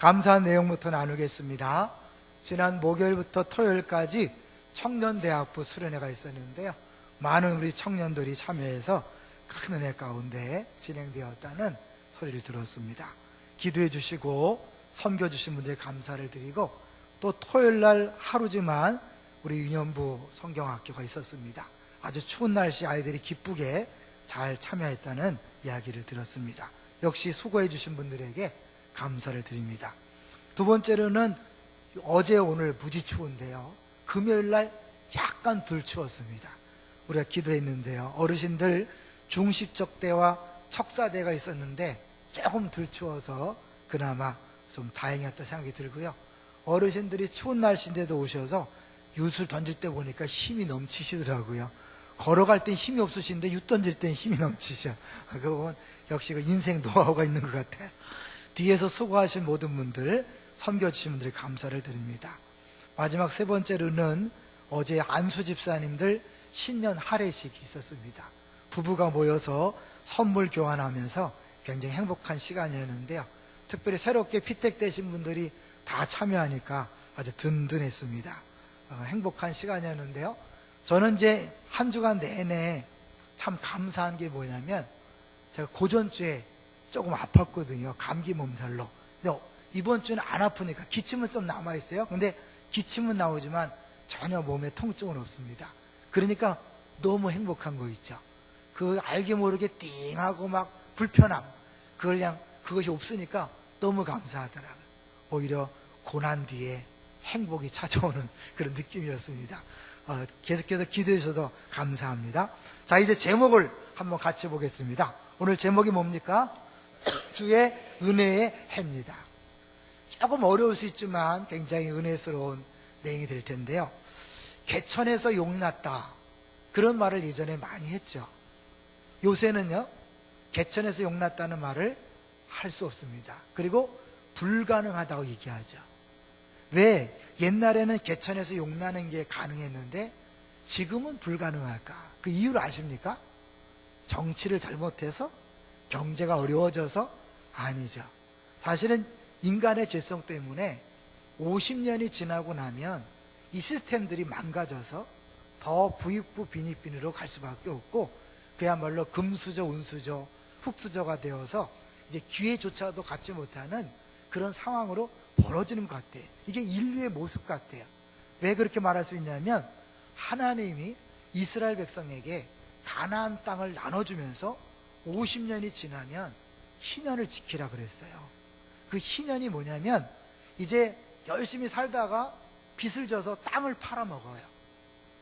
감사한 내용부터 나누겠습니다. 지난 목요일부터 토요일까지 청년대학부 수련회가 있었는데요. 많은 우리 청년들이 참여해서 큰 은혜 가운데 진행되었다는 소리를 들었습니다. 기도해 주시고 섬겨 주신 분들 감사를 드리고, 또 토요일날 하루지만 우리 유년부 성경학교가 있었습니다. 아주 추운 날씨 아이들이 기쁘게 잘 참여했다는 이야기를 들었습니다. 역시 수고해 주신 분들에게 감사를 드립니다. 두 번째로는 어제 오늘 무지 추운데요, 금요일날 약간 덜 추웠습니다. 우리가 기도했는데요, 어르신들 중식적대와 척사대가 있었는데 조금 덜 추워서 그나마 좀 다행이었다 생각이 들고요. 어르신들이 추운 날씨인데도 오셔서 윷을 던질 때 보니까 힘이 넘치시더라고요. 걸어갈 땐 힘이 없으신데 윷 던질 땐 힘이 넘치셔. 그건 역시 그 인생 노하우가 있는 것 같아요. 뒤에서 수고하신 모든 분들, 섬겨주신 분들 감사를 드립니다. 마지막 세 번째로는 어제 안수 집사님들 신년 할애식이 있었습니다. 부부가 모여서 선물 교환하면서 굉장히 행복한 시간이었는데요, 특별히 새롭게 피택되신 분들이 다 참여하니까 아주 든든했습니다. 행복한 시간이었는데요, 저는 이제 한 주간 내내 참 감사한 게 뭐냐면, 제가 고전주에 조금 아팠거든요. 감기 몸살로. 근데 이번 주는 안 아프니까 기침은 좀 남아있어요. 근데 기침은 나오지만 전혀 몸에 통증은 없습니다. 그러니까 너무 행복한 거 있죠. 그 알게 모르게 띵하고 막 불편함, 그것이 없으니까 너무 감사하더라고요. 오히려 고난 뒤에 행복이 찾아오는 그런 느낌이었습니다. 계속해서 기도해 주셔서 감사합니다. 자, 이제 제목을 한번 같이 보겠습니다. 오늘 제목이 뭡니까? 주의 은혜의 해입니다. 조금 어려울 수 있지만 굉장히 은혜스러운 내용이 될 텐데요, 개천에서 용났다, 그런 말을 예전에 많이 했죠. 요새는요, 개천에서 용났다는 말을 할 수 없습니다. 그리고 불가능하다고 얘기하죠. 왜 옛날에는 개천에서 용나는 게 가능했는데 지금은 불가능할까? 그 이유를 아십니까? 정치를 잘못해서? 경제가 어려워져서? 아니죠. 사실은 인간의 죄성 때문에 50년이 지나고 나면 이 시스템들이 망가져서 더 부익부 빈익빈으로 갈 수밖에 없고, 그야말로 금수저, 운수저, 흙수저가 되어서 이제 기회조차도 갖지 못하는 그런 상황으로 벌어지는 것 같아요. 이게 인류의 모습 같아요. 왜 그렇게 말할 수 있냐면, 하나님이 이스라엘 백성에게 가나안 땅을 나눠주면서 50년이 지나면 희년을 지키라 그랬어요. 그 희년이 뭐냐면, 이제 열심히 살다가 빚을 져서 땅을 팔아먹어요.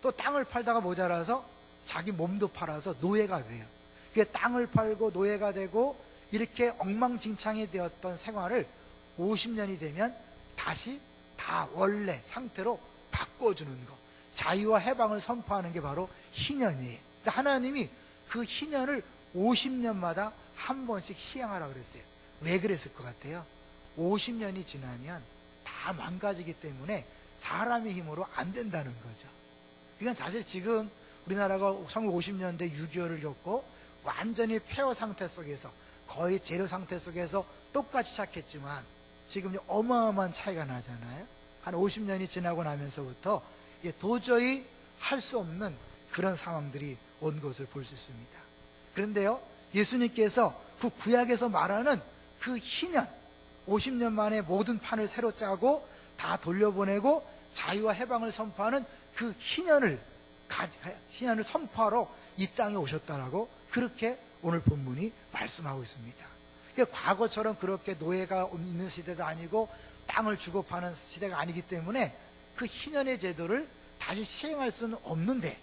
또 땅을 팔다가 모자라서 자기 몸도 팔아서 노예가 돼요. 그게 땅을 팔고 노예가 되고 이렇게 엉망진창이 되었던 생활을 50년이 되면 다시 다 원래 상태로 바꿔주는 것, 자유와 해방을 선포하는 게 바로 희년이에요. 근데 하나님이 그 희년을 50년마다 한 번씩 시행하라 그랬어요. 왜 그랬을 것 같아요? 50년이 지나면 다 망가지기 때문에 사람의 힘으로 안 된다는 거죠. 그러니까 사실 지금 우리나라가 1950년대 6.25를 겪고 완전히 폐허 상태 속에서, 거의 재료 상태 속에서 똑같이 시작했지만 지금 어마어마한 차이가 나잖아요. 한 50년이 지나고 나면서부터 도저히 할 수 없는 그런 상황들이 온 것을 볼 수 있습니다. 그런데요, 예수님께서 그 구약에서 말하는 그 희년, 50년 만에 모든 판을 새로 짜고 다 돌려보내고 자유와 해방을 선포하는 그 희년을 선포하러 이 땅에 오셨다라고, 그렇게 오늘 본문이 말씀하고 있습니다. 그러니까 과거처럼 그렇게 노예가 있는 시대도 아니고 땅을 주고 파는 시대가 아니기 때문에 그 희년의 제도를 다시 시행할 수는 없는데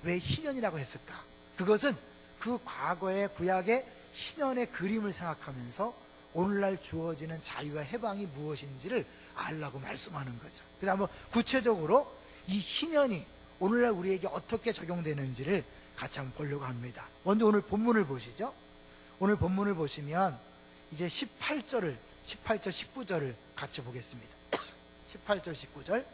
왜 희년이라고 했을까? 그것은 그 과거의 구약의 희년의 그림을 생각하면서 오늘날 주어지는 자유와 해방이 무엇인지를 알라고 말씀하는 거죠. 그래서 한번 구체적으로 이 희년이 오늘날 우리에게 어떻게 적용되는지를 같이 한번 보려고 합니다. 먼저 오늘 본문을 보시죠. 오늘 본문을 보시면 이제 18절, 19절을 같이 보겠습니다. 18절, 19절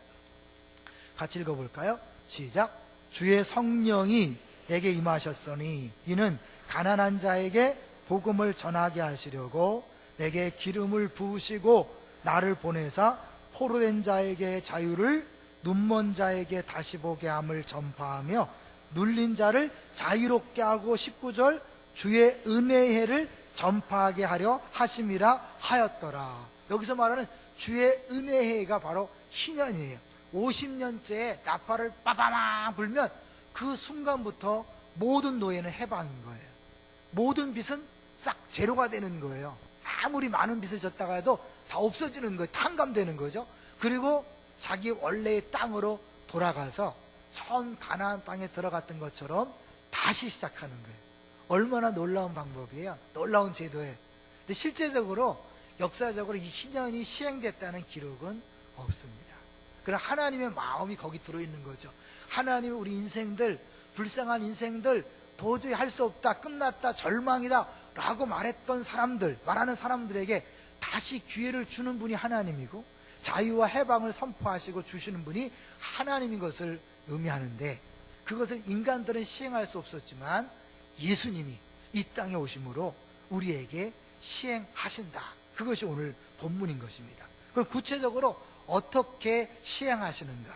같이 읽어볼까요? 시작. 주의 성령이 내게 임하셨으니 이는 가난한 자에게 복음을 전하게 하시려고 내게 기름을 부으시고 나를 보내사 포로된 자에게 자유를, 눈먼 자에게 다시 보게 함을 전파하며 눌린 자를 자유롭게 하고, 19절, 주의 은혜의 해를 전파하게 하려 하심이라 하였더라. 여기서 말하는 주의 은혜의 해가 바로 희년이에요. 50년째 나팔을 빠바망 불면 그 순간부터 모든 노예는 해방인 거예요. 모든 빚은 싹 제로가 되는 거예요. 아무리 많은 빚을 졌다가 해도 다 없어지는 거예요. 탕감되는 거죠. 그리고 자기 원래의 땅으로 돌아가서 처음 가나안 땅에 들어갔던 것처럼 다시 시작하는 거예요. 얼마나 놀라운 방법이에요. 놀라운 제도예요. 근데 실제적으로 역사적으로 이 희년이 시행됐다는 기록은 없습니다. 그럼 하나님의 마음이 거기 들어있는 거죠. 하나님은 우리 인생들, 불쌍한 인생들, 도저히 할 수 없다, 끝났다, 절망이다 라고 말하는 사람들에게 다시 기회를 주는 분이 하나님이고, 자유와 해방을 선포하시고 주시는 분이 하나님인 것을 의미하는데, 그것을 인간들은 시행할 수 없었지만 예수님이 이 땅에 오심으로 우리에게 시행하신다. 그것이 오늘 본문인 것입니다. 그럼 구체적으로 어떻게 시행하시는가?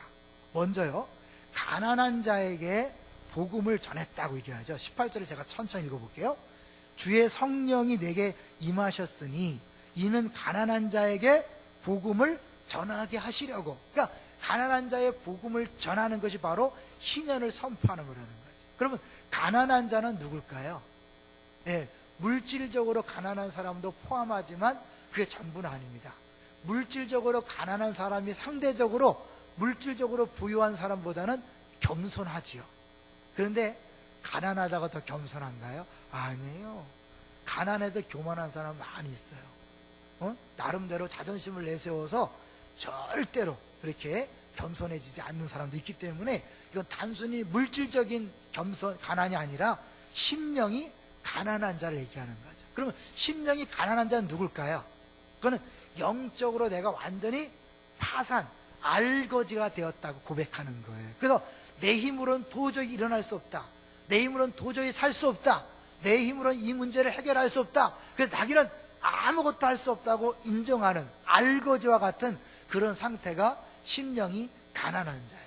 먼저요, 가난한 자에게 복음을 전했다고 얘기하죠. 18절을 제가 천천히 읽어볼게요. 주의 성령이 내게 임하셨으니 이는 가난한 자에게 복음을 전하게 하시려고. 그러니까 가난한 자의 복음을 전하는 것이 바로 희년을 선포하는 거라는 거죠. 그러면 가난한 자는 누굴까요? 네, 물질적으로 가난한 사람도 포함하지만 그게 전부는 아닙니다. 물질적으로 가난한 사람이 상대적으로 물질적으로 부유한 사람보다는 겸손하지요. 그런데 가난하다가 더 겸손한가요? 아니에요. 가난해도 교만한 사람 많이 있어요. 나름대로 자존심을 내세워서 절대로 그렇게 겸손해지지 않는 사람도 있기 때문에 이건 단순히 물질적인 가난이 아니라 심령이 가난한 자를 얘기하는 거죠. 그러면 심령이 가난한 자는 누굴까요? 그거는 영적으로 내가 완전히 파산, 알거지가 되었다고 고백하는 거예요. 그래서 내 힘으로는 도저히 일어날 수 없다. 내 힘으로는 도저히 살 수 없다. 내 힘으로는 이 문제를 해결할 수 없다. 그래서 자기는 아무것도 할 수 없다고 인정하는 알거지와 같은 그런 상태가 심령이 가난한 자예요.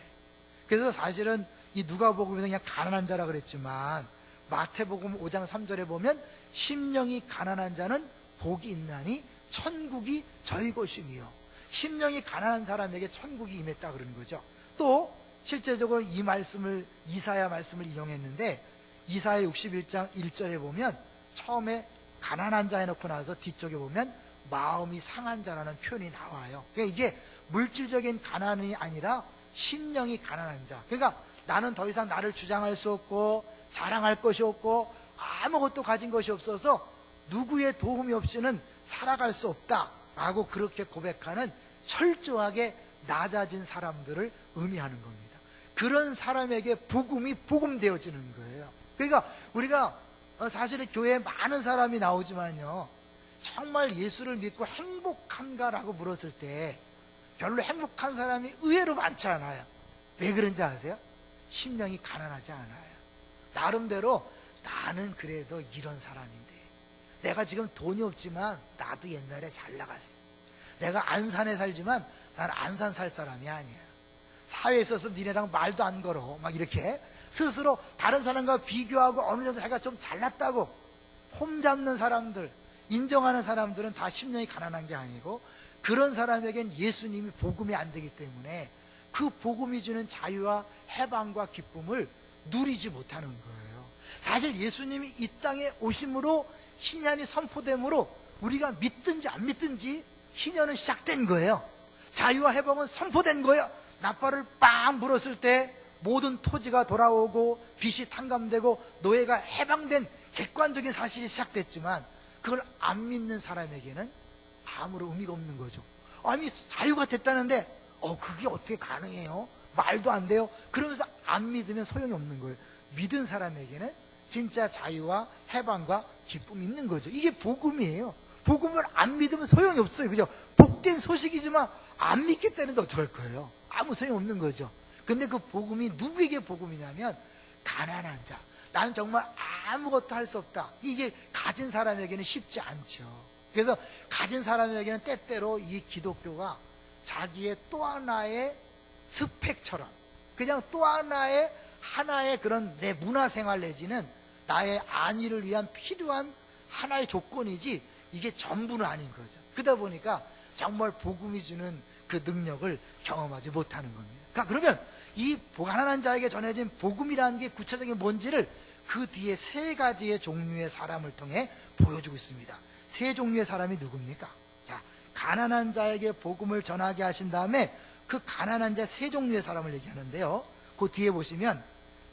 그래서 사실은 이 누가복음에서 그냥 가난한 자라 그랬지만 마태복음 5장 3절에 보면 심령이 가난한 자는 복이 있나니 천국이 저희 것이며, 심령이 가난한 사람에게 천국이 임했다 그러는 거죠. 또 실제적으로 이 말씀을, 이사야 말씀을 인용했는데 이사야 61장 1절에 보면 처음에 가난한 자 해놓고 나서 뒤쪽에 보면 마음이 상한 자라는 표현이 나와요. 그러니까 이게 물질적인 가난이 아니라 심령이 가난한 자. 그러니까 나는 더 이상 나를 주장할 수 없고 자랑할 것이 없고 아무것도 가진 것이 없어서 누구의 도움이 없이는 살아갈 수 없다라고 그렇게 고백하는 철저하게 낮아진 사람들을 의미하는 겁니다. 그런 사람에게 복음이 복음되어지는 거예요. 그러니까 우리가 사실은 교회에 많은 사람이 나오지만요, 정말 예수를 믿고 행복한가라고 물었을 때 별로 행복한 사람이 의외로 많지 않아요. 왜 그런지 아세요? 심령이 가난하지 않아요. 나름대로 나는 그래도 이런 사람인데, 내가 지금 돈이 없지만 나도 옛날에 잘 나갔어. 내가 안산에 살지만 나는 안산 살 사람이 아니야. 사회에 있어서 니네랑 말도 안 걸어. 막 이렇게 스스로 다른 사람과 비교하고 어느 정도 자기가 좀 잘났다고 폼 잡는 사람들, 인정하는 사람들은 다 심령이 가난한 게 아니고, 그런 사람에겐 예수님이 복음이 안 되기 때문에 그 복음이 주는 자유와 해방과 기쁨을 누리지 못하는 거예요. 사실 예수님이 이 땅에 오심으로 희년이 선포됨으로 우리가 믿든지 안 믿든지 희년은 시작된 거예요. 자유와 해방은 선포된 거예요. 나팔을 빵 불었을 때 모든 토지가 돌아오고 빚이 탕감되고 노예가 해방된 객관적인 사실이 시작됐지만, 그걸 안 믿는 사람에게는 아무런 의미가 없는 거죠. 아니 자유가 됐다는데 그게 어떻게 가능해요? 말도 안 돼요. 그러면서 안 믿으면 소용이 없는 거예요. 믿은 사람에게는 진짜 자유와 해방과 기쁨이 있는 거죠. 이게 복음이에요. 복음을 안 믿으면 소용이 없어요. 그죠? 복된 소식이지만 안 믿겠다는데 어떡할 거예요? 아무 소용 없는 거죠. 근데 그 복음이 누구에게 복음이냐면 가난한 자, 나는 정말 아무것도 할 수 없다, 이게 가진 사람에게는 쉽지 않죠. 그래서 가진 사람에게는 때때로 이 기독교가 자기의 또 하나의 스펙처럼, 그냥 또 하나의 그런 내 문화생활 내지는 나의 안위를 위한 필요한 하나의 조건이지 이게 전부는 아닌 거죠. 그러다 보니까 정말 복음이 주는 그 능력을 경험하지 못하는 겁니다. 그러니까 그러면 이 가난한 자에게 전해진 복음이라는 게 구체적인 뭔지를 그 뒤에 세 가지의 종류의 사람을 통해 보여주고 있습니다. 세 종류의 사람이 누굽니까? 자, 가난한 자에게 복음을 전하게 하신 다음에 그 가난한 자 세 종류의 사람을 얘기하는데요, 그 뒤에 보시면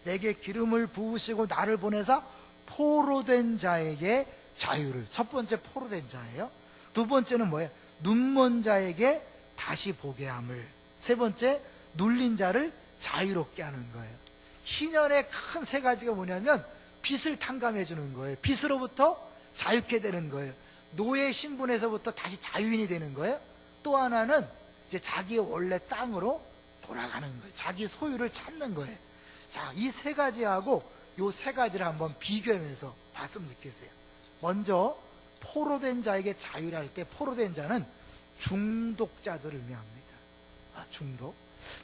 내게 기름을 부으시고 나를 보내사 포로된 자에게 자유를, 첫 번째 포로된 자예요. 두 번째는 뭐예요? 눈먼 자에게 다시 보게 함을. 세 번째, 눌린 자를 자유롭게 하는 거예요. 희년의 큰 세 가지가 뭐냐면 빚을 탕감해 주는 거예요. 빚으로부터 자유케 되는 거예요. 노예 신분에서부터 다시 자유인이 되는 거예요. 또 하나는 이제 자기의 원래 땅으로 돌아가는 거예요. 자기 소유를 찾는 거예요. 자, 이 세 가지하고 이 세 가지를 한번 비교하면서 봤으면 좋겠어요. 먼저 포로된 자에게 자유를 할 때 포로된 자는 중독자들을 의미합니다. 아, 중독?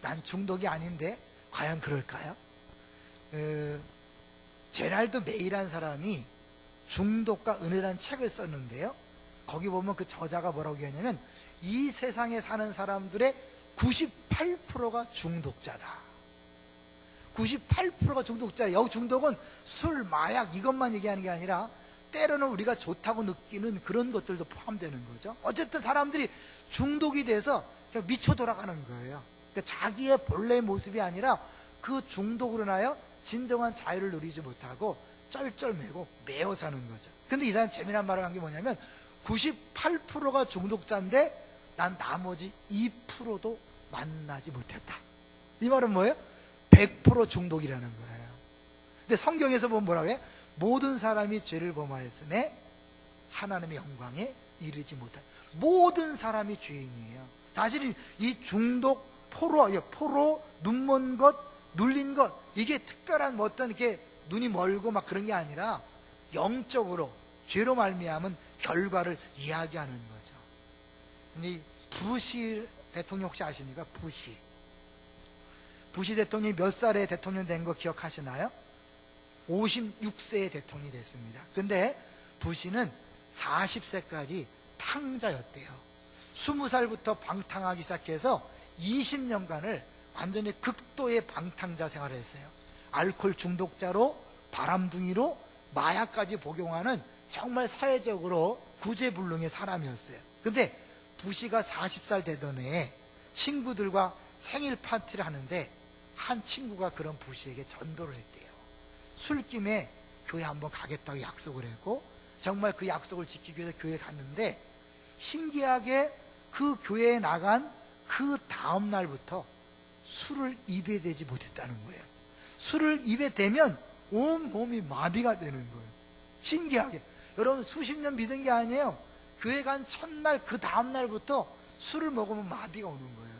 난 중독이 아닌데 과연 그럴까요? 제랄드 메이라는 사람이 중독과 은혜라는 책을 썼는데요, 거기 보면 그 저자가 뭐라고 얘기하냐면 이 세상에 사는 사람들의 98%가 중독자다. 98%가 중독자예요. 여기 중독은 술, 마약 이것만 얘기하는 게 아니라 때로는 우리가 좋다고 느끼는 그런 것들도 포함되는 거죠. 어쨌든 사람들이 중독이 돼서 그냥 미쳐 돌아가는 거예요. 그러니까 자기의 본래의 모습이 아니라 그 중독으로 인하여 진정한 자유를 누리지 못하고 쩔쩔매고 매어 사는 거죠. 근데 이 사람 재미난 말을 한 게 뭐냐면 98%가 중독자인데 난 나머지 2%도 만나지 못했다. 이 말은 뭐예요? 100% 중독이라는 거예요. 근데 성경에서 보면 뭐라고 해요? 모든 사람이 죄를 범하였음에 하나님의 영광에 이르지 못한, 모든 사람이 죄인이에요. 사실 이 중독, 포로, 눈먼 것, 눌린 것, 이게 특별한 뭐 어떤 이렇게 눈이 멀고 막 그런 게 아니라 영적으로 죄로 말미암은 결과를 이야기하는 거죠. 이 부시 대통령 혹시 아십니까? 부시 대통령이 몇 살에 대통령 된 거 기억하시나요? 56세에 대통령이 됐습니다. 근데 부시는 40세까지 탕자였대요. 20살부터 방탕하기 시작해서 20년간을 완전히 극도의 방탕자 생활을 했어요. 알코올 중독자로, 바람둥이로, 마약까지 복용하는 정말 사회적으로 구제불능의 사람이었어요. 근데 부시가 40살 되던 해에 친구들과 생일 파티를 하는데 한 친구가 그런 부시에게 전도를 했대요. 술김에 교회 한번 가겠다고 약속을 했고, 정말 그 약속을 지키기 위해서 교회에 갔는데 신기하게 그 교회에 나간 그 다음 날부터 술을 입에 대지 못했다는 거예요. 술을 입에 대면 온몸이 마비가 되는 거예요. 신기하게. 여러분, 수십 년 믿은 게 아니에요. 교회 간 첫날 그 다음 날부터 술을 먹으면 마비가 오는 거예요.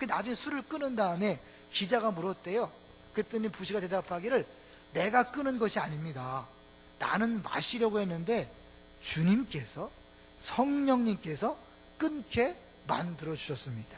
나중에 술을 끊은 다음에 기자가 물었대요. 그랬더니 부시가 대답하기를, 내가 끊은 것이 아닙니다. 나는 마시려고 했는데 주님께서, 성령님께서 끊게 만들어 주셨습니다.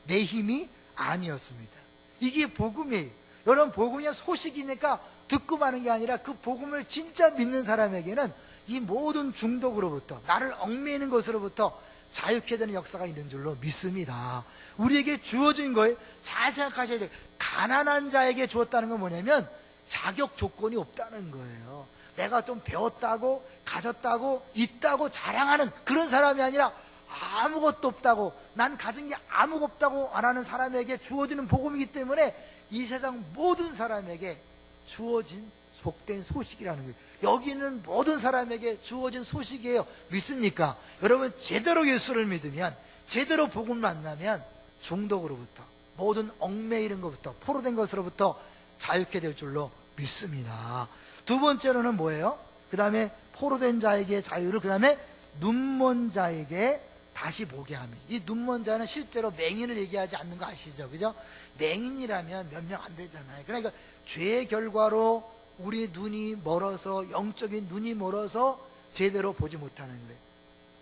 내 힘이 아니었습니다. 이게 복음이에요. 여러분, 복음이 소식이니까 듣고 마는 게 아니라 그 복음을 진짜 믿는 사람에게는 이 모든 중독으로부터, 나를 얽매이는 것으로부터 자유케 되는 역사가 있는 줄로 믿습니다. 우리에게 주어진 거예요. 잘 생각하셔야 돼요. 가난한 자에게 주었다는 건 뭐냐면 자격 조건이 없다는 거예요. 내가 좀 배웠다고, 가졌다고, 있다고 자랑하는 그런 사람이 아니라 아무것도 없다고, 난 가진 게 아무것도 없다고 안 하는 사람에게 주어지는 복음이기 때문에 이 세상 모든 사람에게 주어진 복된 소식이라는 거예요. 여기는 모든 사람에게 주어진 소식이에요. 믿습니까? 여러분, 제대로 예수를 믿으면, 제대로 복음을 만나면 중독으로부터, 모든 얽매이는 것부터, 포로된 것으로부터 자유케 될 줄로 믿습니다. 두 번째로는 뭐예요? 그 다음에 포로된 자에게 자유를, 그 다음에 눈먼 자에게 다시 보게 합니다. 이 눈먼 자는 실제로 맹인을 얘기하지 않는 거 아시죠? 그죠? 맹인이라면 몇 명 안 되잖아요. 그러니까 죄의 결과로 우리 눈이 멀어서, 영적인 눈이 멀어서 제대로 보지 못하는 거예요.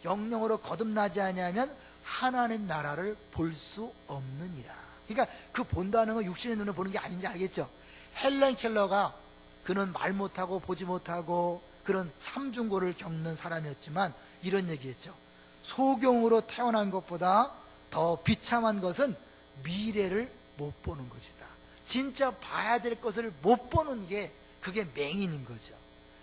영영으로 거듭나지 아니하면 하나님 나라를 볼 수 없느니라. 그러니까 그 본다는 건 육신의 눈으로 보는 게 아닌지 알겠죠? 헬렌 켈러가 그는 말 못하고 보지 못하고 그런 삼중고를 겪는 사람이었지만 이런 얘기했죠. 소경으로 태어난 것보다 더 비참한 것은 미래를 못 보는 것이다. 진짜 봐야 될 것을 못 보는 게 그게 맹인인 거죠.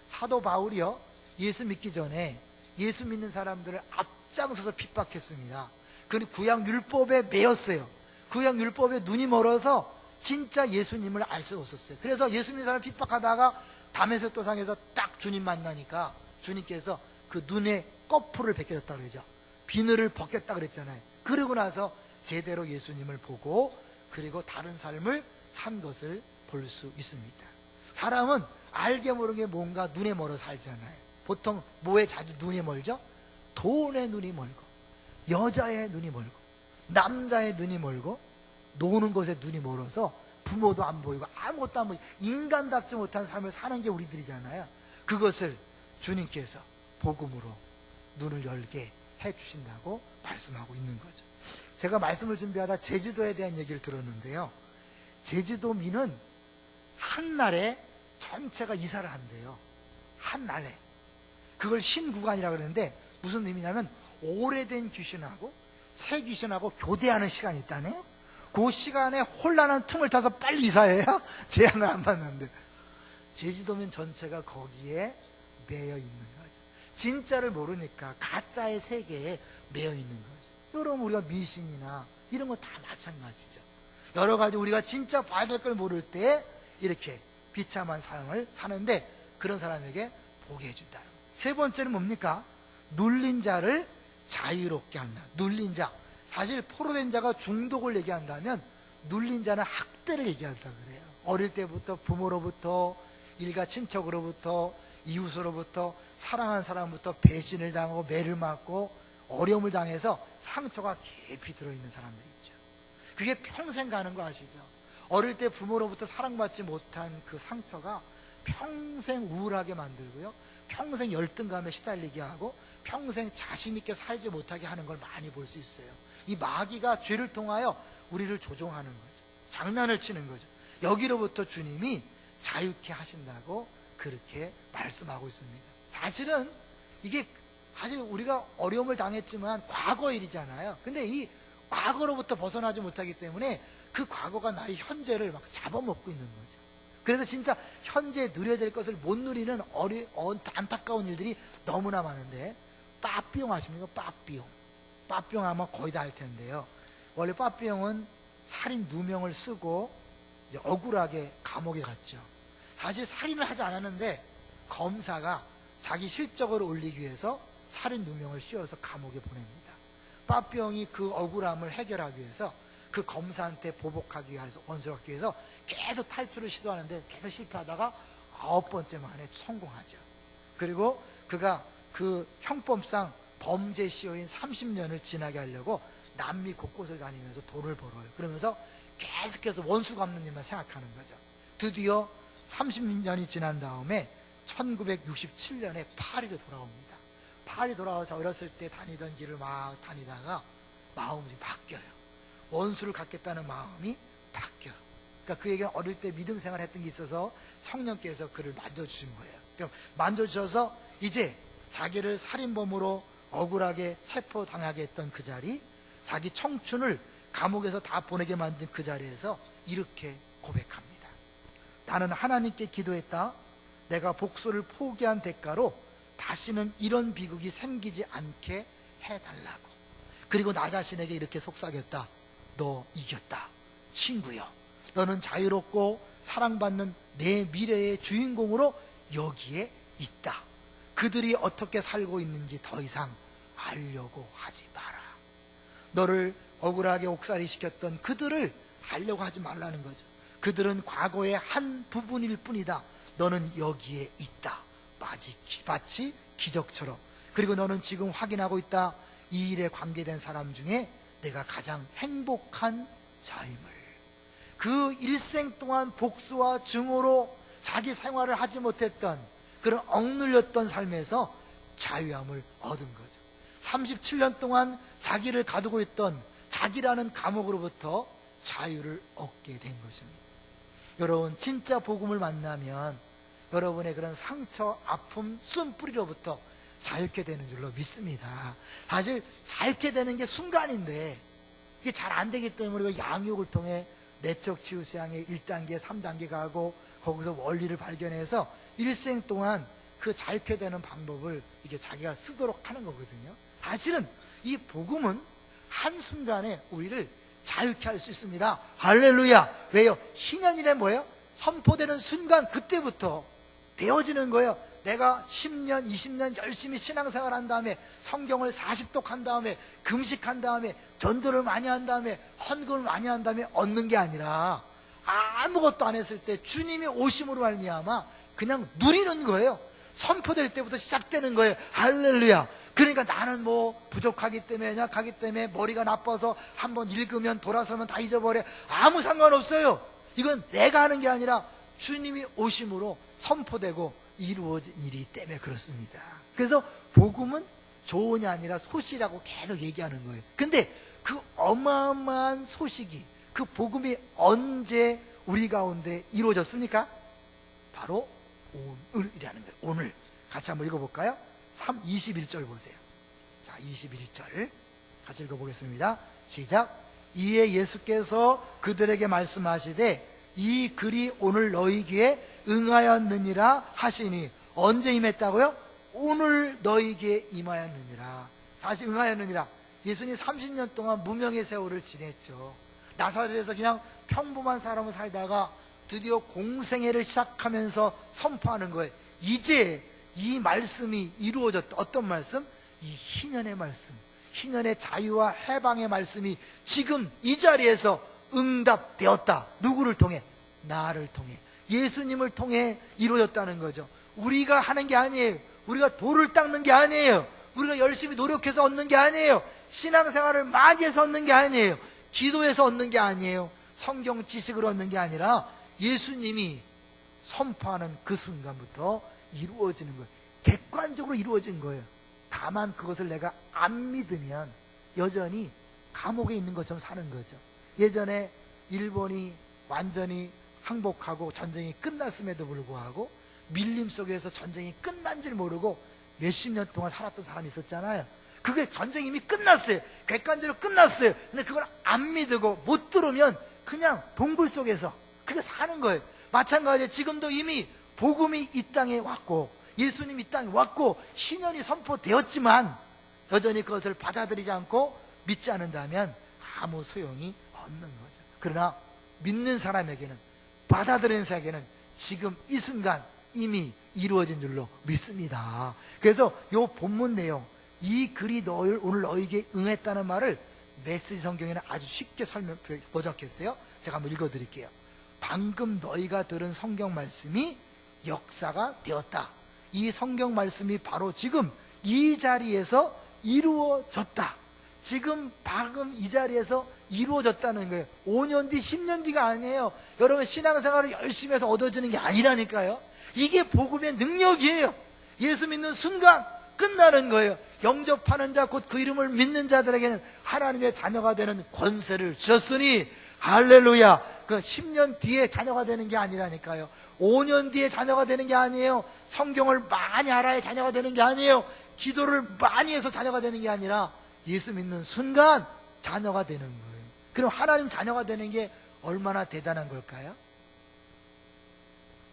사도 바울이요, 예수 믿기 전에 예수 믿는 사람들을 앞장서서 핍박했습니다. 그는 구약 율법에 매였어요. 구약 율법에 눈이 멀어서 진짜 예수님을 알 수 없었어요. 그래서 예수 믿는 사람 핍박하다가 다메섹 도상에서 딱 주님 만나니까 주님께서 그 눈에 꺼풀을 벗겼다 그러죠. 비늘을 벗겼다 그랬잖아요. 그러고 나서 제대로 예수님을 보고 그리고 다른 삶을 산 것을 볼 수 있습니다. 사람은 알게 모르게 뭔가 눈에 멀어 살잖아요. 보통 뭐에 자주 눈이 멀죠? 돈에 눈이 멀고, 여자의 눈이 멀고, 남자의 눈이 멀고, 노는 것에 눈이 멀어서 부모도 안 보이고 아무것도 안 보이고 인간답지 못한 삶을 사는 게 우리들이잖아요. 그것을 주님께서 복음으로 눈을 열게 해주신다고 말씀하고 있는 거죠. 제가 말씀을 준비하다 제주도에 대한 얘기를 들었는데요, 제주도민은 한날에 전체가 이사를 한대요. 한날에. 그걸 신구간이라고 그러는데 무슨 의미냐면 오래된 귀신하고 새 귀신하고 교대하는 시간이 있다네요. 그 시간에 혼란한 틈을 타서 빨리 이사해야 재앙을 안 받는데, 제주도민 전체가 거기에 매여 있는 거죠. 진짜를 모르니까 가짜의 세계에 매여 있는 거죠. 여러분, 우리가 미신이나 이런 거 다 마찬가지죠. 여러 가지 우리가 진짜 봐야 될 걸 모를 때 이렇게 비참한 삶을 사는데 그런 사람에게 보게 해준다는 거예요. 세 번째는 뭡니까? 눌린 자를 자유롭게 한다. 눌린 자. 사실 포로된 자가 중독을 얘기한다면 눌린 자는 학대를 얘기한다 그래요. 어릴 때부터 부모로부터, 일가 친척으로부터, 이웃으로부터, 사랑하는 사람부터 배신을 당하고 매를 맞고 어려움을 당해서 상처가 깊이 들어있는 사람들이 있죠. 그게 평생 가는 거 아시죠? 어릴 때 부모로부터 사랑받지 못한 그 상처가 평생 우울하게 만들고요, 평생 열등감에 시달리게 하고 평생 자신 있게 살지 못하게 하는 걸 많이 볼 수 있어요. 이 마귀가 죄를 통하여 우리를 조종하는 거죠. 장난을 치는 거죠. 여기로부터 주님이 자유케 하신다고 그렇게 말씀하고 있습니다. 사실은 이게 사실 우리가 어려움을 당했지만 과거 일이잖아요. 근데 이 과거로부터 벗어나지 못하기 때문에 그 과거가 나의 현재를 막 잡아먹고 있는 거죠. 그래서 진짜 현재 누려야 될 것을 못 누리는 안타까운 일들이 너무나 많은데, 빠삐용 아십니까? 빠삐용. 빠삐용 아마 거의 다 알 텐데요. 원래 빠삐용은 살인 누명을 쓰고 이제 억울하게 감옥에 갔죠. 사실 살인을 하지 않았는데 검사가 자기 실적을 올리기 위해서 살인 누명을 씌워서 감옥에 보냅니다. 빠삐용이 그 억울함을 해결하기 위해서 그 검사한테 보복하기 위해서, 원수하기 위해서 계속 탈출을 시도하는데 계속 실패하다가 9번째 만에 성공하죠. 그리고 그가 그 형법상 범죄 시효인 30년을 지나게 하려고 남미 곳곳을 다니면서 돈을 벌어요. 그러면서 계속해서 원수 갚는 일만 생각하는 거죠. 드디어 30년이 지난 다음에 1967년에 파리로 돌아옵니다. 파리 돌아와서 어렸을 때 다니던 길을 막 다니다가 마음이 바뀌어요. 원수를 갚겠다는 마음이 바뀌어요. 그러니까 그에게 어릴 때 믿음 생활을 했던 게 있어서 성령께서 그를 만져주신 거예요. 그러니까 만져주셔서 이제 자기를 살인범으로 억울하게 체포당하게 했던 그 자리, 자기 청춘을 감옥에서 다 보내게 만든 그 자리에서 이렇게 고백합니다. 나는 하나님께 기도했다. 내가 복수를 포기한 대가로 다시는 이런 비극이 생기지 않게 해달라고. 그리고 나 자신에게 이렇게 속삭였다. 너 이겼다. 친구여. 너는 자유롭고 사랑받는 내 미래의 주인공으로 여기에 있다. 그들이 어떻게 살고 있는지 더 이상 알려고 하지 마라. 너를 억울하게 옥살이 시켰던 그들을 알려고 하지 말라는 거죠. 그들은 과거의 한 부분일 뿐이다. 너는 여기에 있다. 마치 기적처럼. 그리고 너는 지금 확인하고 있다. 이 일에 관계된 사람 중에 내가 가장 행복한 자임을. 그 일생 동안 복수와 증오로 자기 생활을 하지 못했던 그런 억눌렸던 삶에서 자유함을 얻은 거죠. 37년 동안 자기를 가두고 있던 자기라는 감옥으로부터 자유를 얻게 된 것입니다. 여러분, 진짜 복음을 만나면 여러분의 그런 상처, 아픔, 쓴뿌리로부터 자유케 되는 줄로 믿습니다. 사실 자유케 되는 게 순간인데 이게 잘 안 되기 때문에 우리가 양육을 통해 내적 치유수양의 1단계, 3단계 가고 거기서 원리를 발견해서 일생 동안 그 자유케 되는 방법을 이게 자기가 쓰도록 하는 거거든요. 사실은 이 복음은 한순간에 우리를 자유케 할 수 있습니다. 할렐루야. 왜요? 희년이래 뭐예요? 선포되는 순간 그때부터 되어지는 거예요. 내가 10년, 20년 열심히 신앙생활 한 다음에 성경을 40독 한 다음에 금식한 다음에 전도를 많이 한 다음에 헌금을 많이 한 다음에 얻는 게 아니라 아무것도 안 했을 때 주님이 오심으로 말미암아 그냥 누리는 거예요. 선포될 때부터 시작되는 거예요. 할렐루야. 그러니까 나는 뭐 부족하기 때문에, 연약하기 때문에, 머리가 나빠서 한번 읽으면 돌아서면 다 잊어버려. 아무 상관없어요. 이건 내가 하는 게 아니라 주님이 오심으로 선포되고 이루어진 일이기 때문에 그렇습니다. 그래서 복음은 조언이 아니라 소식이라고 계속 얘기하는 거예요. 근데 그 어마어마한 소식이, 그 복음이 언제 우리 가운데 이루어졌습니까? 바로 오늘이라는 거예요. 오늘. 같이 한번 읽어볼까요? 21절 보세요. 자, 21절 같이 읽어보겠습니다. 시작. 이에 예수께서 그들에게 말씀하시되 이 글이 오늘 너희 귀에 응하였느니라 하시니, 언제 임했다고요? 오늘 너희 귀에 임하였느니라. 사실 응하였느니라. 예수님 30년 동안 무명의 세월을 지냈죠. 나사렛에서 그냥 평범한 사람으로 살다가 드디어 공생애를 시작하면서 선포하는 거예요. 이제 이 말씀이 이루어졌다. 어떤 말씀? 이 희년의 말씀, 희년의 자유와 해방의 말씀이 지금 이 자리에서 응답되었다. 누구를 통해? 나를 통해, 예수님을 통해 이루어졌다는 거죠. 우리가 하는 게 아니에요. 우리가 돌을 닦는 게 아니에요. 우리가 열심히 노력해서 얻는 게 아니에요. 신앙생활을 많이 해서 얻는 게 아니에요. 기도해서 얻는 게 아니에요. 성경 지식을 얻는 게 아니라 예수님이 선포하는 그 순간부터 이루어지는 거예요. 객관적으로 이루어진 거예요. 다만 그것을 내가 안 믿으면 여전히 감옥에 있는 것처럼 사는 거죠. 예전에 일본이 완전히 항복하고 전쟁이 끝났음에도 불구하고 밀림 속에서 전쟁이 끝난 줄 모르고 몇십 년 동안 살았던 사람이 있었잖아요. 그게 전쟁이 이미 끝났어요. 객관적으로 끝났어요. 근데 그걸 안 믿고 못 들으면 그냥 동굴 속에서 그게 사는 거예요. 마찬가지로 지금도 이미 복음이 이 땅에 왔고 예수님이 이 땅에 왔고 신년이 선포되었지만 여전히 그것을 받아들이지 않고 믿지 않는다면 아무 소용이 없는 거죠. 그러나 믿는 사람에게는, 받아들이는 사람에게는 지금 이 순간 이미 이루어진 줄로 믿습니다. 그래서 이 본문 내용, 이 글이 오늘 너희에게 응했다는 말을 메시지 성경에는 아주 쉽게 번역했어요. 제가 한번 읽어드릴게요. 방금 너희가 들은 성경 말씀이 역사가 되었다. 이 성경 말씀이 바로 지금 이 자리에서 이루어졌다. 지금 방금 이 자리에서 이루어졌다는 거예요. 5년 뒤, 10년 뒤가 아니에요. 여러분 신앙생활을 열심히 해서 얻어지는 게 아니라니까요. 이게 복음의 능력이에요. 예수 믿는 순간 끝나는 거예요. 영접하는 자, 곧 그 이름을 믿는 자들에게는 하나님의 자녀가 되는 권세를 주셨으니 할렐루야. 그 10년 뒤에 자녀가 되는 게 아니라니까요. 5년 뒤에 자녀가 되는 게 아니에요. 성경을 많이 알아야 자녀가 되는 게 아니에요. 기도를 많이 해서 자녀가 되는 게 아니라 예수 믿는 순간 자녀가 되는 거예요. 그럼 하나님 자녀가 되는 게 얼마나 대단한 걸까요?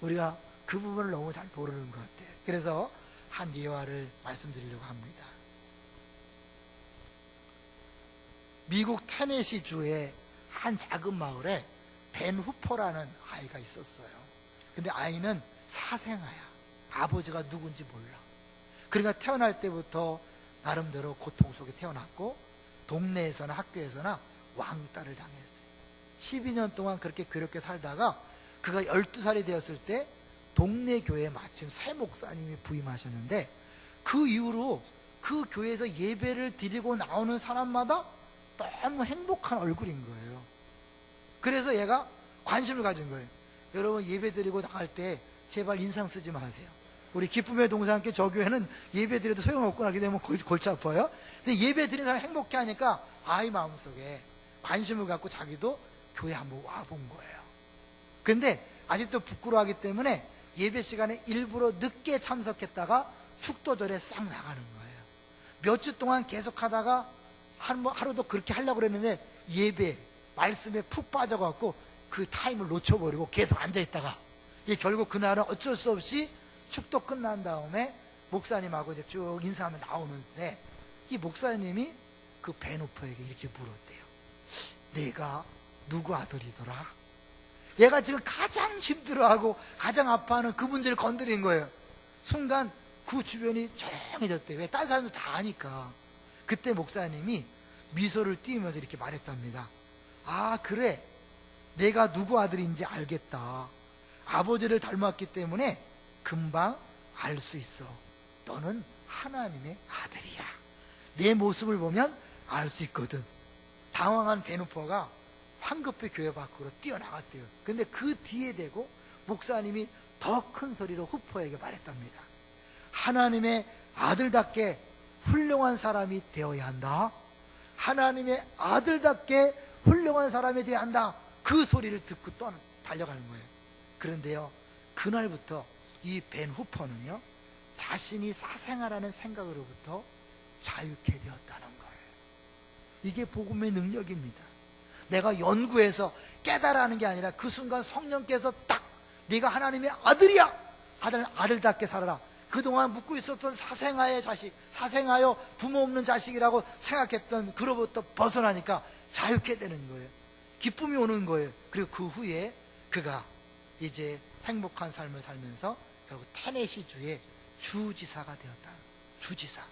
우리가 그 부분을 너무 잘 모르는 것 같아요. 그래서 한 예화를 말씀드리려고 합니다. 미국 테네시 주의 한 작은 마을에 벤 후퍼라는 아이가 있었어요. 근데 아이는 사생아야. 아버지가 누군지 몰라. 그러니까 태어날 때부터 나름대로 고통 속에 태어났고 동네에서나 학교에서나 왕따를 당했어요. 12년 동안 그렇게 괴롭게 살다가 그가 12살이 되었을 때 동네 교회에 마침 새 목사님이 부임하셨는데 그 이후로 그 교회에서 예배를 드리고 나오는 사람마다 너무 행복한 얼굴인 거예요. 그래서 얘가 관심을 가진 거예요. 여러분 예배 드리고 나갈 때 제발 인상 쓰지 마세요. 우리 기쁨의 동산교회 저 교회는 예배 드려도 소용없고 나게 되면 골치 아파요. 근데 예배 드리는 사람 행복해 하니까 아이 마음속에 관심을 갖고 자기도 교회 한번 와본 거예요. 근데 아직도 부끄러워하기 때문에 예배 시간에 일부러 늦게 참석했다가 축도절에 싹 나가는 거예요. 몇 주 동안 계속 하다가 하루도 그렇게 하려고 그랬는데 예배, 말씀에 푹 빠져갖고 그 타임을 놓쳐버리고 계속 앉아있다가 결국 그날은 어쩔 수 없이 축도 끝난 다음에 목사님하고 이제 쭉 인사하며 나오는데 이 목사님이 그 베누퍼에게 이렇게 물었대요. 내가 누구 아들이더라? 얘가 지금 가장 힘들어하고 가장 아파하는 그 문제를 건드린 거예요. 순간 그 주변이 조용해졌대요. 왜? 다른 사람들 다 아니까. 그때 목사님이 미소를 띄우면서 이렇게 말했답니다. 아, 그래, 내가 누구 아들인지 알겠다. 아버지를 닮았기 때문에 금방 알 수 있어. 너는 하나님의 아들이야. 내 모습을 보면 알 수 있거든. 당황한 베누퍼가 황급히 교회 밖으로 뛰어나갔대요. 근데 그 뒤에 대고 목사님이 더 큰 소리로 후퍼에게 말했답니다. 하나님의 아들답게 훌륭한 사람이 되어야 한다. 하나님의 아들답게 훌륭한 사람이 되어야 한다. 그 소리를 듣고 또 달려가는 거예요. 그런데요, 그날부터 이 벤 후퍼는요, 자신이 사생아라는 생각으로부터 자유케 되었다는 거예요. 이게 복음의 능력입니다. 내가 연구해서 깨달아하는 게 아니라 그 순간 성령께서 딱 네가 하나님의 아들이야. 아들답게 살아라. 그동안 묻고 있었던 사생아의 자식, 사생아여 부모 없는 자식이라고 생각했던 그로부터 벗어나니까 자유케 되는 거예요. 기쁨이 오는 거예요. 그리고 그 후에 그가 이제 행복한 삶을 살면서 결국 테네시주의 주지사가 되었다. 주지사.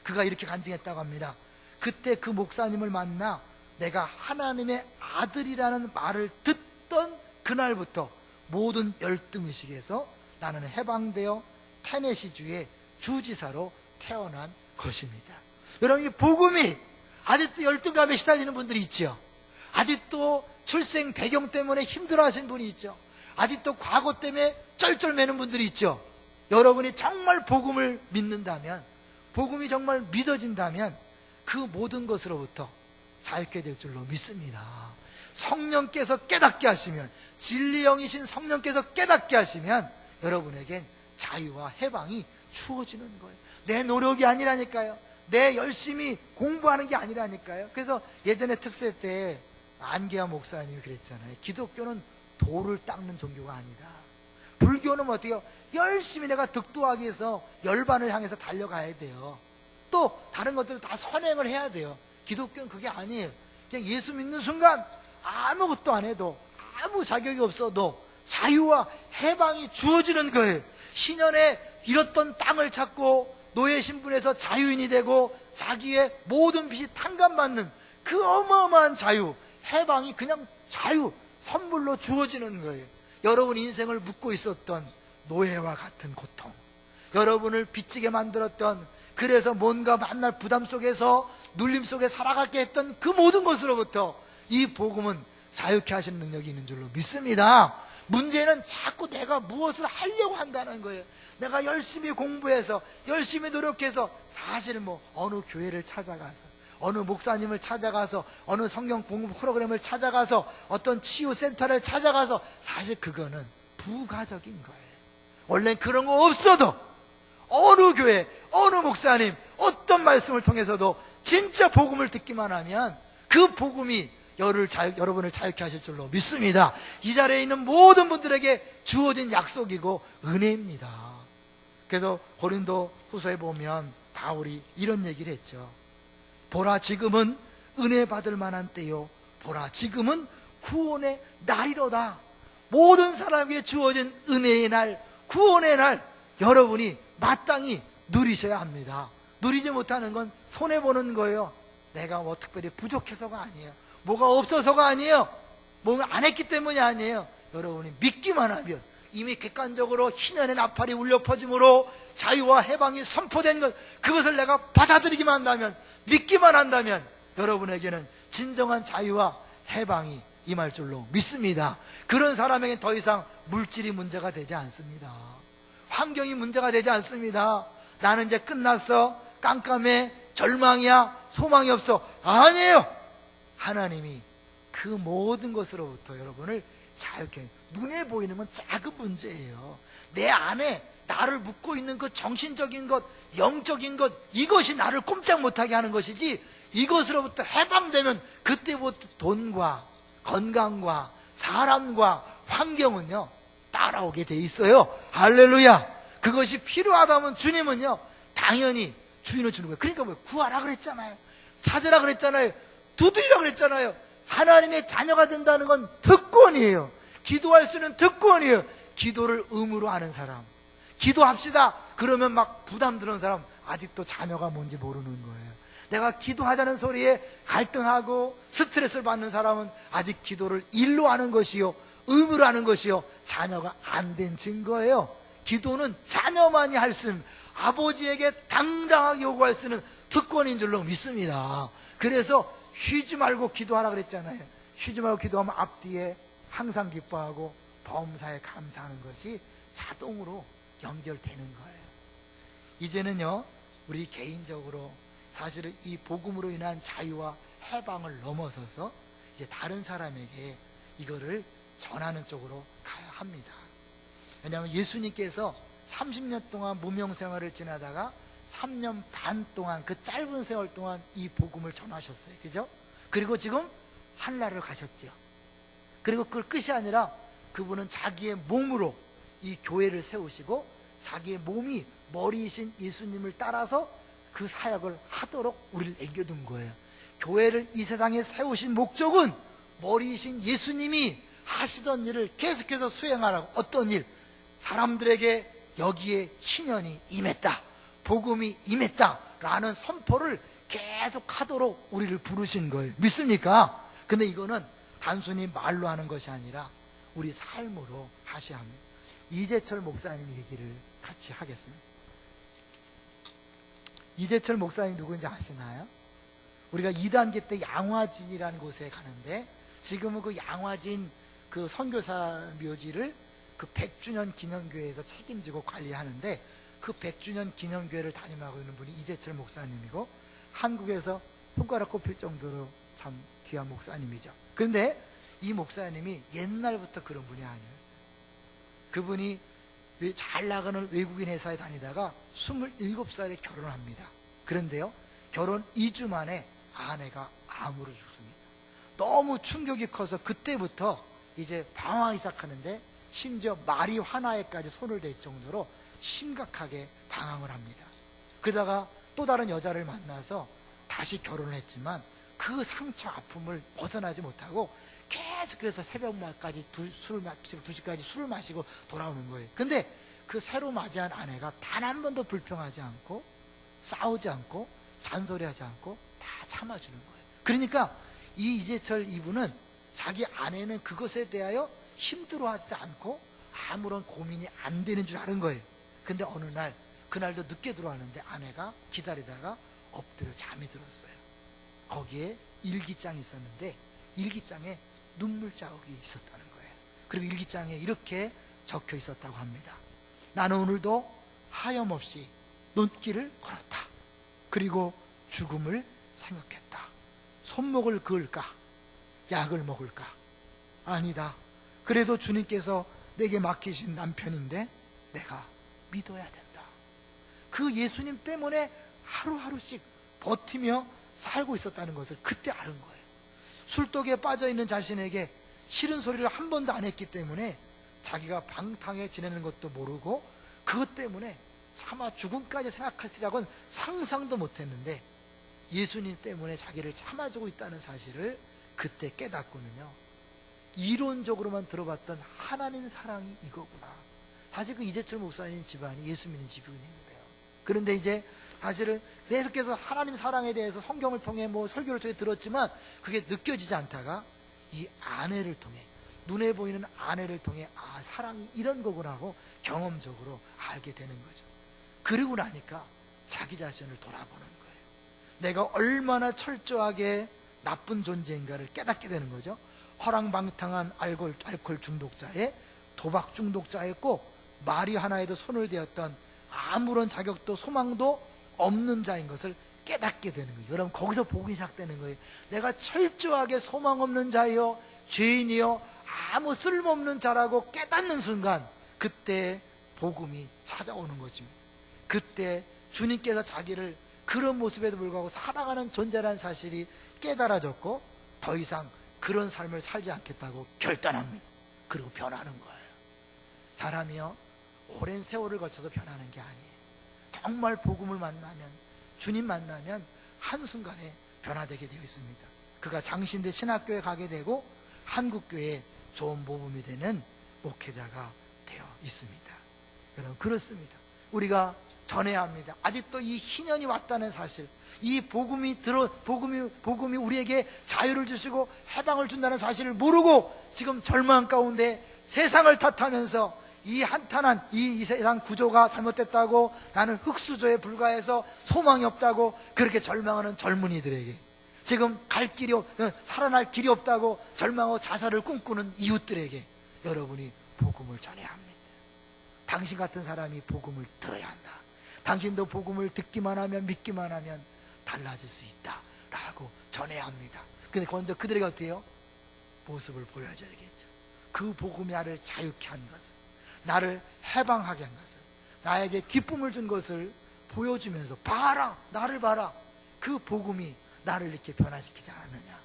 그가 이렇게 간증했다고 합니다. 그때 그 목사님을 만나 내가 하나님의 아들이라는 말을 듣던 그날부터 모든 열등의식에서 나는 해방되어 테네시주의 주지사로 태어난 것입니다. 여러분, 이 복음이 아직도 열등감에 시달리는 분들이 있죠. 아직도 출생 배경 때문에 힘들어하시는 분이 있죠. 아직도 과거 때문에 쩔쩔매는 분들이 있죠. 여러분이 정말 복음을 믿는다면, 복음이 정말 믿어진다면 그 모든 것으로부터 자유케 될 줄로 믿습니다. 성령께서 깨닫게 하시면, 진리 영이신 성령께서 깨닫게 하시면 여러분에겐 자유와 해방이 주어지는 거예요. 내 노력이 아니라니까요. 내 열심히 공부하는 게 아니라니까요. 그래서 예전에 특세 때 안계화 목사님이 그랬잖아요. 기독교는 돌을 닦는 종교가 아니다. 불교는 어때요? 열심히 내가 득도하기 위해서 열반을 향해서 달려가야 돼요. 또 다른 것들도 다 선행을 해야 돼요. 기독교는 그게 아니에요. 그냥 예수 믿는 순간 아무것도 안 해도, 아무 자격이 없어도 자유와 해방이 주어지는 거예요. 신년에 잃었던 땅을 찾고 노예 신분에서 자유인이 되고 자기의 모든 빚이 탕감받는 그 어마어마한 자유, 해방이 그냥 자유, 선물로 주어지는 거예요. 여러분 인생을 묶고 있었던 노예와 같은 고통, 여러분을 빚지게 만들었던, 그래서 뭔가 만날 부담 속에서 눌림 속에 살아가게 했던 그 모든 것으로부터 이 복음은 자유케 하시는 능력이 있는 줄로 믿습니다. 문제는 자꾸 내가 무엇을 하려고 한다는 거예요. 내가 열심히 공부해서 열심히 노력해서 사실 어느 교회를 찾아가서, 어느 목사님을 찾아가서, 어느 성경 공부 프로그램을 찾아가서, 어떤 치유센터를 찾아가서, 사실 그거는 부가적인 거예요. 원래 그런 거 없어도 어느 교회, 어느 목사님, 어떤 말씀을 통해서도 진짜 복음을 듣기만 하면 그 복음이 여러분을 자유케 하실 줄로 믿습니다. 이 자리에 있는 모든 분들에게 주어진 약속이고 은혜입니다. 그래서 고린도 후서에 보면 바울이 이런 얘기를 했죠. 보라, 지금은 은혜 받을 만한 때요, 보라, 지금은 구원의 날이로다. 모든 사람에게 주어진 은혜의 날, 구원의 날, 여러분이 마땅히 누리셔야 합니다. 누리지 못하는 건 손해보는 거예요. 내가 특별히 부족해서가 아니에요. 뭐가 없어서가 아니에요. 뭔가 안 했기 때문이 아니에요. 여러분이 믿기만 하면 이미 객관적으로 희년의 나팔이 울려 퍼짐으로 자유와 해방이 선포된 것, 그것을 내가 받아들이기만 한다면, 믿기만 한다면 여러분에게는 진정한 자유와 해방이 임할 줄로 믿습니다. 그런 사람에게는 더 이상 물질이 문제가 되지 않습니다. 환경이 문제가 되지 않습니다. 나는 이제 끝났어, 깜깜해, 절망이야, 소망이 없어. 아니에요. 하나님이 그 모든 것으로부터 여러분을 자유케, 눈에 보이는 건 작은 문제예요. 내 안에 나를 묶고 있는 그 정신적인 것, 영적인 것, 이것이 나를 꼼짝 못하게 하는 것이지, 이것으로부터 해방되면 그때부터 돈과 건강과 사람과 환경은요 따라오게 돼 있어요. 할렐루야. 그것이 필요하다면 주님은요 당연히 주인을 주는 거예요. 그러니까 뭐 구하라 그랬잖아요, 찾으라 그랬잖아요, 두드리라 그랬잖아요. 하나님의 자녀가 된다는 건 특권이에요. 기도할 수 있는 특권이에요. 기도를 의무로 하는 사람, 기도합시다 그러면 막 부담 드는 사람, 아직도 자녀가 뭔지 모르는 거예요. 내가 기도하자는 소리에 갈등하고 스트레스를 받는 사람은 아직 기도를 일로 하는 것이요, 의무로 하는 것이요, 자녀가 안 된 증거예요. 기도는 자녀만이 할 수 있는, 아버지에게 당당하게 요구할 수 있는 특권인 줄로 믿습니다. 그래서 쉬지 말고 기도하라 그랬잖아요. 쉬지 말고 기도하면 앞뒤에 항상 기뻐하고 범사에 감사하는 것이 자동으로 연결되는 거예요. 이제는요 우리 개인적으로 사실은 이 복음으로 인한 자유와 해방을 넘어서서 이제 다른 사람에게 이거를 전하는 쪽으로 가야 합니다. 왜냐하면 예수님께서 30년 동안 무명 생활을 지나다가 3년 반 동안, 그 짧은 세월 동안 이 복음을 전하셨어요. 그죠? 그리고 지금 한나라를 가셨죠. 그리고 그걸 끝이 아니라 그분은 자기의 몸으로 이 교회를 세우시고 자기의 몸이 머리이신 예수님을 따라서 그 사역을 하도록 우리를 남겨둔 거예요. 교회를 이 세상에 세우신 목적은 머리이신 예수님이 하시던 일을 계속해서 수행하라고. 어떤 일? 사람들에게 여기에 희년이 임했다, 복음이 임했다 라는 선포를 계속 하도록 우리를 부르신 거예요. 믿습니까? 근데 이거는 단순히 말로 하는 것이 아니라 우리 삶으로 하셔야 합니다. 이재철 목사님 얘기를 같이 하겠습니다. 이재철 목사님 누구인지 아시나요? 우리가 2단계 때 양화진이라는 곳에 가는데, 지금은 그 양화진 그 선교사 묘지를 그 100주년 기념교회에서 책임지고 관리하는데, 그 100주년 기념교회를 담임하고 있는 분이 이재철 목사님이고, 한국에서 손가락 꼽힐 정도로 참 귀한 목사님이죠. 그런데 이 목사님이 옛날부터 그런 분이 아니었어요. 그분이 잘 나가는 외국인 회사에 다니다가 27살에 결혼을 합니다. 그런데요, 결혼 2주 만에 아내가 암으로 죽습니다. 너무 충격이 커서 그때부터 이제 방황하기 시작하는데, 심지어 마리화나에까지 손을 댈 정도로 심각하게 방황을 합니다. 그러다가 또 다른 여자를 만나서 다시 결혼을 했지만 그 상처 아픔을 벗어나지 못하고 계속해서 새벽말까지 2시까지 술을 마시고 돌아오는 거예요. 근데 그 새로 맞이한 아내가 단 한 번도 불평하지 않고 싸우지 않고 잔소리하지 않고 다 참아주는 거예요. 그러니까 이 이재철 이분은 자기 아내는 그것에 대하여 힘들어하지도 않고 아무런 고민이 안 되는 줄 아는 거예요. 근데 어느 날, 그날도 늦게 들어왔는데 아내가 기다리다가 엎드려 잠이 들었어요. 거기에 일기장이 있었는데 일기장에 눈물 자국이 있었다는 거예요. 그리고 일기장에 이렇게 적혀 있었다고 합니다. 나는 오늘도 하염없이 눈길을 걸었다. 그리고 죽음을 생각했다. 손목을 그을까? 약을 먹을까? 아니다. 그래도 주님께서 내게 맡기신 남편인데 내가 믿어야 된다. 그 예수님 때문에 하루하루씩 버티며 살고 있었다는 것을 그때 아는 거예요. 술독에 빠져있는 자신에게 싫은 소리를 한 번도 안 했기 때문에 자기가 방탕해 지내는 것도 모르고 그것 때문에 차마 죽음까지 생각하시라고는 상상도 못했는데, 예수님 때문에 자기를 참아주고 있다는 사실을 그때 깨닫고는요, 이론적으로만 들어봤던 하나님 사랑이 이거구나. 사실 그 이재철 목사님 집안이 예수 믿는 집안이에요. 그런데 이제 사실은 계속해서 하나님 사랑에 대해서 성경을 통해 설교를 통해 들었지만 그게 느껴지지 않다가 이 아내를 통해, 눈에 보이는 아내를 통해 사랑이 이런 거구나 하고 경험적으로 알게 되는 거죠. 그러고 나니까 자기 자신을 돌아보는 거예요. 내가 얼마나 철저하게 나쁜 존재인가를 깨닫게 되는 거죠. 허랑방탕한 알코올 중독자에, 도박 중독자였고 마리 하나에도 손을 대었던 아무런 자격도 소망도 없는 자인 것을 깨닫게 되는 거예요. 여러분, 거기서 복음이 시작되는 거예요. 내가 철저하게 소망 없는 자요, 죄인이요, 아무 쓸모없는 자라고 깨닫는 순간, 그때 복음이 찾아오는 것입니다. 그때 주님께서 자기를 그런 모습에도 불구하고 살아가는 존재라는 사실이 깨달아졌고, 더 이상 그런 삶을 살지 않겠다고 결단합니다. 그리고 변하는 거예요. 사람이요, 오랜 세월을 거쳐서 변하는 게 아니에요. 정말 복음을 만나면, 주님 만나면 한순간에 변화되게 되어 있습니다. 그가 장신대 신학교에 가게 되고 한국교회에 좋은 모범이 되는 목회자가 되어 있습니다. 여러분, 그렇습니다. 우리가 전해야 합니다. 아직도 이 희년이 왔다는 사실, 이 복음이 우리에게 자유를 주시고 해방을 준다는 사실을 모르고 지금 절망 가운데 세상을 탓하면서 이 한탄한 이 세상 구조가 잘못됐다고, 나는 흙수저에 불과해서 소망이 없다고 그렇게 절망하는 젊은이들에게, 지금 살아날 길이 없다고 절망하고 자살을 꿈꾸는 이웃들에게 여러분이 복음을 전해야 합니다. 당신 같은 사람이 복음을 들어야 한다. 당신도 복음을 듣기만 하면, 믿기만 하면 달라질 수 있다 라고 전해야 합니다. 근데 먼저 그들에게 어떻게 해요? 모습을 보여줘야겠죠. 그 복음이 나를 자유케 한 것을, 나를 해방하게 한 것을, 나에게 기쁨을 준 것을 보여주면서, 봐라, 나를 봐라, 그 복음이 나를 이렇게 변화시키지 않았느냐.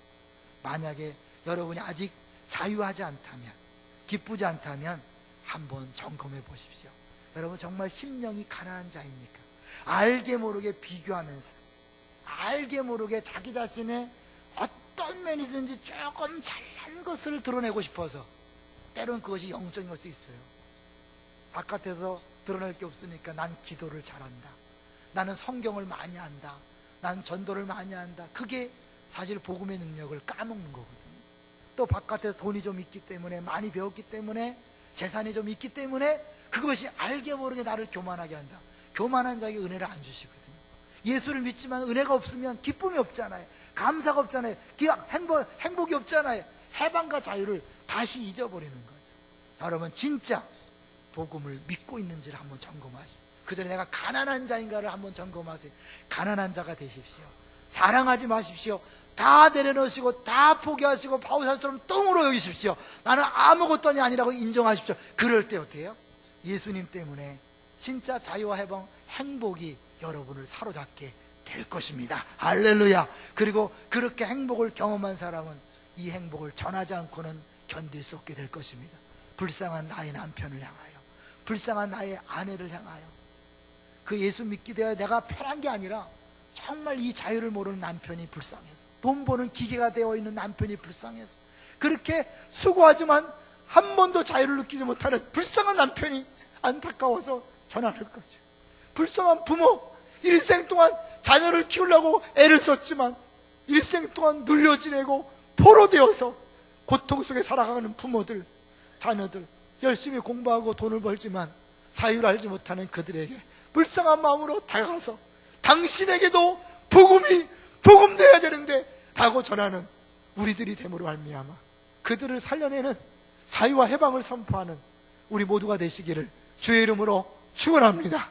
만약에 여러분이 아직 자유하지 않다면, 기쁘지 않다면 한번 점검해 보십시오. 여러분, 정말 심령이 가난한 자입니까? 알게 모르게 비교하면서, 알게 모르게 자기 자신의 어떤 면이든지 조금 잘난 것을 드러내고 싶어서, 때론 그것이 영적인 걸 수 있어요. 바깥에서 드러낼 게 없으니까 난 기도를 잘한다, 나는 성경을 많이 한다, 난 전도를 많이 한다. 그게 사실 복음의 능력을 까먹는 거거든요. 또 바깥에서 돈이 좀 있기 때문에, 많이 배웠기 때문에, 재산이 좀 있기 때문에 그것이 알게 모르게 나를 교만하게 한다. 교만한 자에게 은혜를 안 주시거든요. 예수를 믿지만 은혜가 없으면 기쁨이 없잖아요. 감사가 없잖아요. 행복이 없잖아요. 해방과 자유를 다시 잊어버리는 거죠. 여러분, 진짜 복음을 믿고 있는지를 한번 점검하시죠. 그 전에 내가 가난한 자인가를 한번 점검하세요. 가난한 자가 되십시오. 자랑하지 마십시오. 다 내려놓으시고 다 포기하시고 바울처럼 똥으로 여기십시오. 나는 아무것도 아니라고 인정하십시오. 그럴 때 어때요? 예수님 때문에 진짜 자유와 해방, 행복이 여러분을 사로잡게 될 것입니다. 할렐루야. 그리고 그렇게 행복을 경험한 사람은 이 행복을 전하지 않고는 견딜 수 없게 될 것입니다. 불쌍한 나의 남편을 향하여, 불쌍한 나의 아내를 향하여, 그 예수 믿게 되어 내가 편한 게 아니라 정말 이 자유를 모르는 남편이 불쌍해서, 돈 버는 기계가 되어 있는 남편이 불쌍해서, 그렇게 수고하지만 한 번도 자유를 느끼지 못하는 불쌍한 남편이 안타까워서 전하는 거죠. 불쌍한 부모, 일생 동안 자녀를 키우려고 애를 썼지만 일생 동안 눌려 지내고 포로되어서 고통 속에 살아가는 부모들, 자녀들, 열심히 공부하고 돈을 벌지만 자유를 알지 못하는 그들에게 불쌍한 마음으로 다가가서 당신에게도 복음 되어야 되는데 라고 전하는 우리들이 됨으로 말미암아 그들을 살려내는 자유와 해방을 선포하는 우리 모두가 되시기를 주의 이름으로 축원합니다.